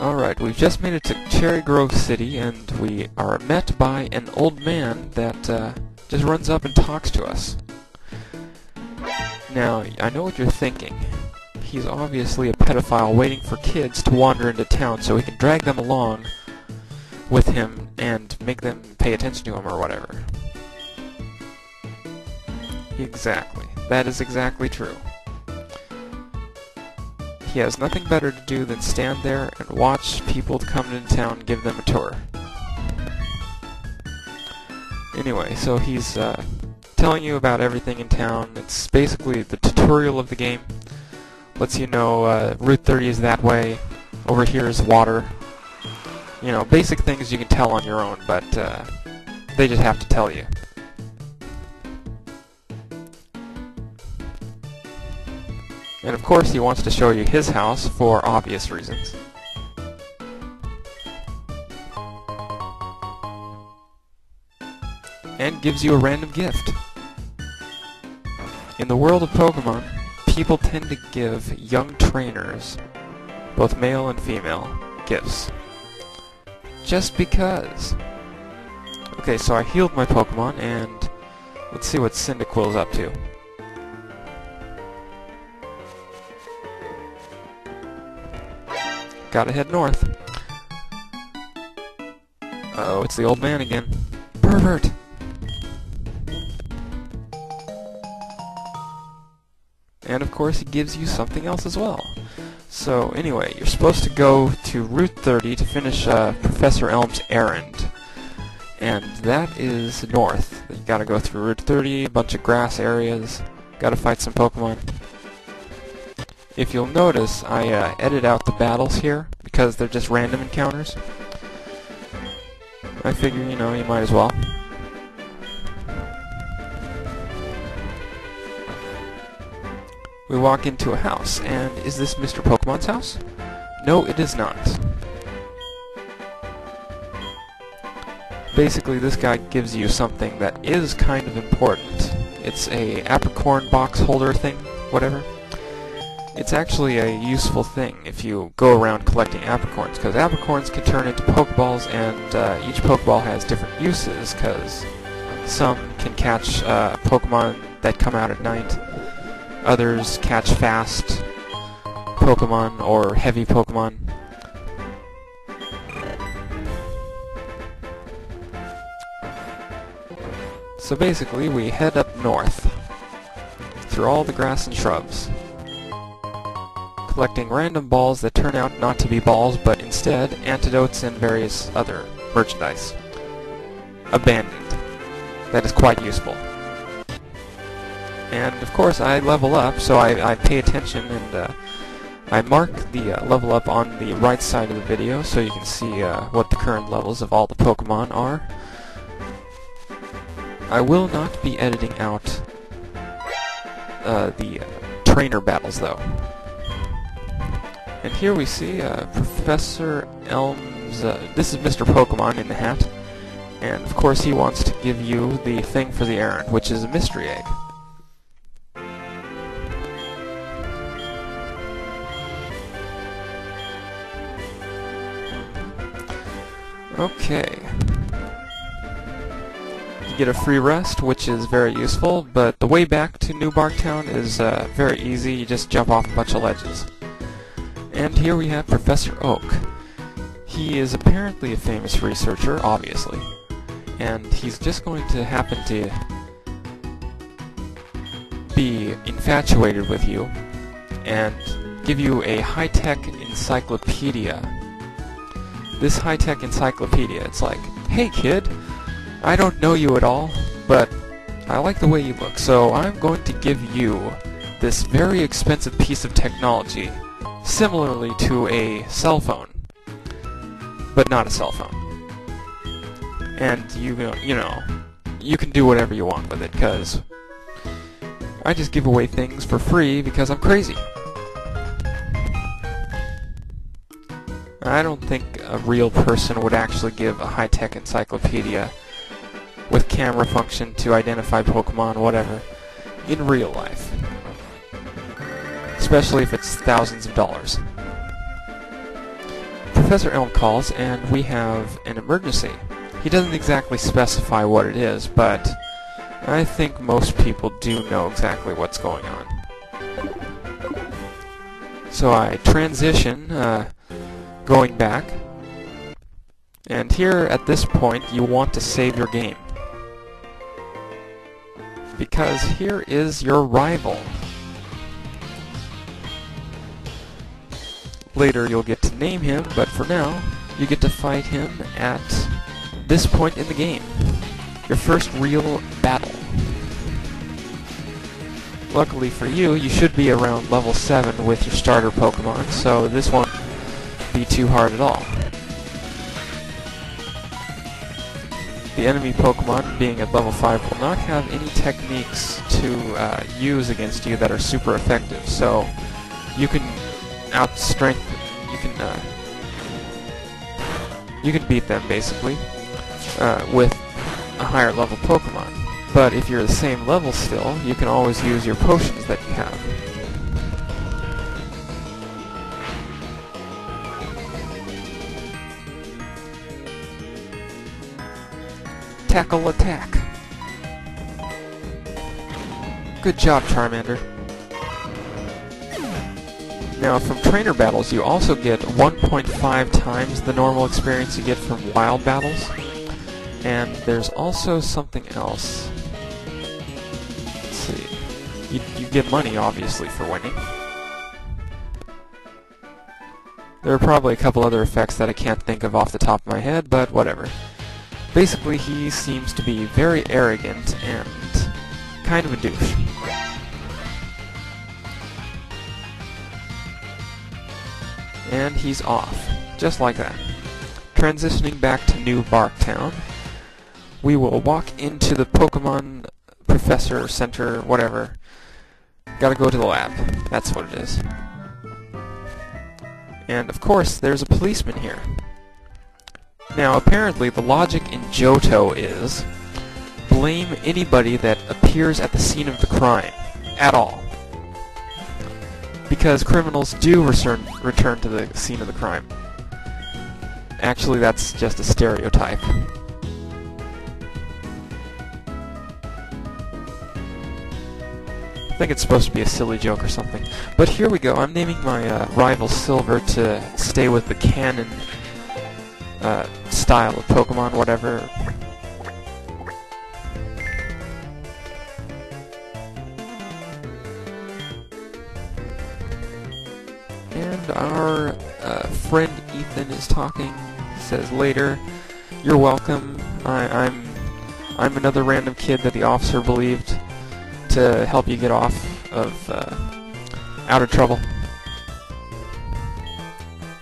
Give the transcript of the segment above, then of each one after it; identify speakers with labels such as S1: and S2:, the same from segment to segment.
S1: Alright, we've just made it to Cherrygrove City, and we are met by an old man that just runs up and talks to us. Now, I know what you're thinking. He's obviously a pedophile waiting for kids to wander into town so he can drag them along with him and make them pay attention to him or whatever. Exactly. That is exactly true. He has nothing better to do than stand there and watch people come into town and give them a tour. Anyway, so he's telling you about everything in town. It's basically the tutorial of the game. Lets you know Route 30 is that way, over here is water. You know, basic things you can tell on your own, but they just have to tell you. And of course he wants to show you his house for obvious reasons. And gives you a random gift. In the world of Pokemon, people tend to give young trainers, both male and female, gifts. Just because. Okay, so I healed my Pokemon, and let's see what Cyndaquil's up to. Gotta head north. Oh, it's the old man again. Pervert! And of course he gives you something else as well. So anyway, you're supposed to go to Route 30 to finish Professor Elm's errand. And that is north. You gotta go through Route 30, a bunch of grass areas, gotta fight some Pokemon. If you'll notice, I edit out the battles here, because they're just random encounters. I figure, you know, you might as well. We walk into a house, and is this Mr. Pokemon's house? No, it is not. Basically, this guy gives you something that is kind of important. It's a apricorn box holder thing, whatever. It's actually a useful thing if you go around collecting apricorns, because apricorns can turn into Pokeballs, and each Pokeball has different uses, because some can catch Pokemon that come out at night, others catch fast Pokemon or heavy Pokemon. So basically, we head up north, through all the grass and shrubs, collecting random balls that turn out not to be balls, but instead antidotes and various other merchandise. Abandoned. That is quite useful. And of course I level up, so I pay attention, and I mark the level up on the right side of the video so you can see what the current levels of all the Pokemon are. I will not be editing out the trainer battles though. And here we see Professor Elm's, this is Mr. Pokemon in the hat, and of course he wants to give you the thing for the errand, which is a mystery egg. Okay. You get a free rest, which is very useful, but the way back to New Barktown is very easy. You just jump off a bunch of ledges. And here we have Professor Oak. He is apparently a famous researcher, obviously, and he's just going to happen to be infatuated with you and give you a high-tech encyclopedia. This high-tech encyclopedia, it's like, hey kid, I don't know you at all, but I like the way you look, so I'm going to give you this very expensive piece of technology, similarly to a cell phone, but not a cell phone. And you know, you can do whatever you want with it, because I just give away things for free because I'm crazy. I don't think a real person would actually give a high-tech encyclopedia with camera function to identify Pokemon, whatever, in real life. Especially if it's thousands of dollars. Professor Elm calls, and we have an emergency. He doesn't exactly specify what it is, but I think most people do know exactly what's going on. So I transition, going back, and here at this point you want to save your game, because here is your rival. Later you'll get to name him, but for now you get to fight him at this point in the game. Your first real battle. Luckily for you, you should be around level 7 with your starter Pokemon, so this won't be too hard at all. The enemy Pokemon, being at level 5, will not have any techniques to use against you that are super effective, so you can you can beat them basically with a higher level Pokemon. But if you're the same level still, you can always use your potions that you have. Tackle attack. Good job, Charmander. Now, from trainer battles, you also get 1.5 times the normal experience you get from wild battles. And there's also something else. Let's see. You get money, obviously, for winning. There are probably a couple other effects that I can't think of off the top of my head, but whatever. Basically, he seems to be very arrogant and kind of a douche. And he's off, just like that. Transitioning back to New Barktown, we will walk into the Pokemon Professor Center, whatever. Gotta go to the lab, that's what it is. And of course, there's a policeman here. Now, apparently the logic in Johto is blame anybody that appears at the scene of the crime, at all. Because criminals do return to the scene of the crime. Actually, that's just a stereotype. I think it's supposed to be a silly joke or something. But here we go. I'm naming my rival Silver to stay with the canon style of Pokemon, whatever. And our friend Ethan is talking. He says later, "You're welcome. I'm another random kid that the officer believed to help you get off of out of trouble."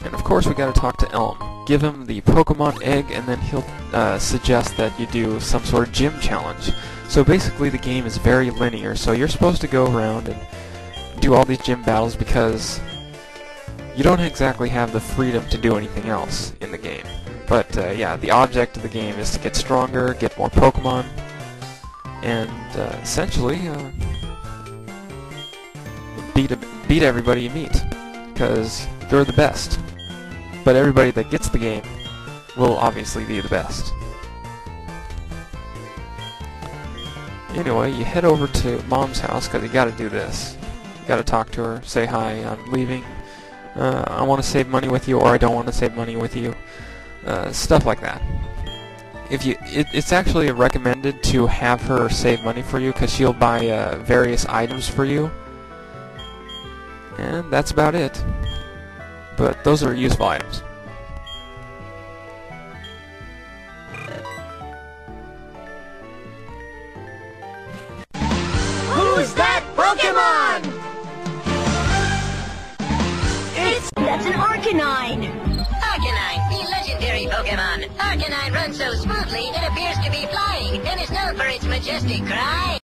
S1: And of course, we got to talk to Elm. Give him the Pokemon egg, and then he'll suggest that you do some sort of gym challenge. So basically, the game is very linear. So you're supposed to go around and do all these gym battles because you don't exactly have the freedom to do anything else in the game. But yeah, the object of the game is to get stronger, get more Pokemon, and essentially beat everybody you meet, because they're the best. But everybody that gets the game will obviously be the best. Anyway, you head over to Mom's house because you got to do this. You got to talk to her, say hi, I'm leaving. I want to save money with you, or I don't want to save money with you. Stuff like that. It's actually recommended to have her save money for you because she'll buy various items for you. And that's about it. But those are useful items.
S2: Who's that Pokemon? That's an Arcanine!
S3: Arcanine, the legendary Pokemon. Arcanine runs so smoothly it appears to be flying and is known for its majestic cry.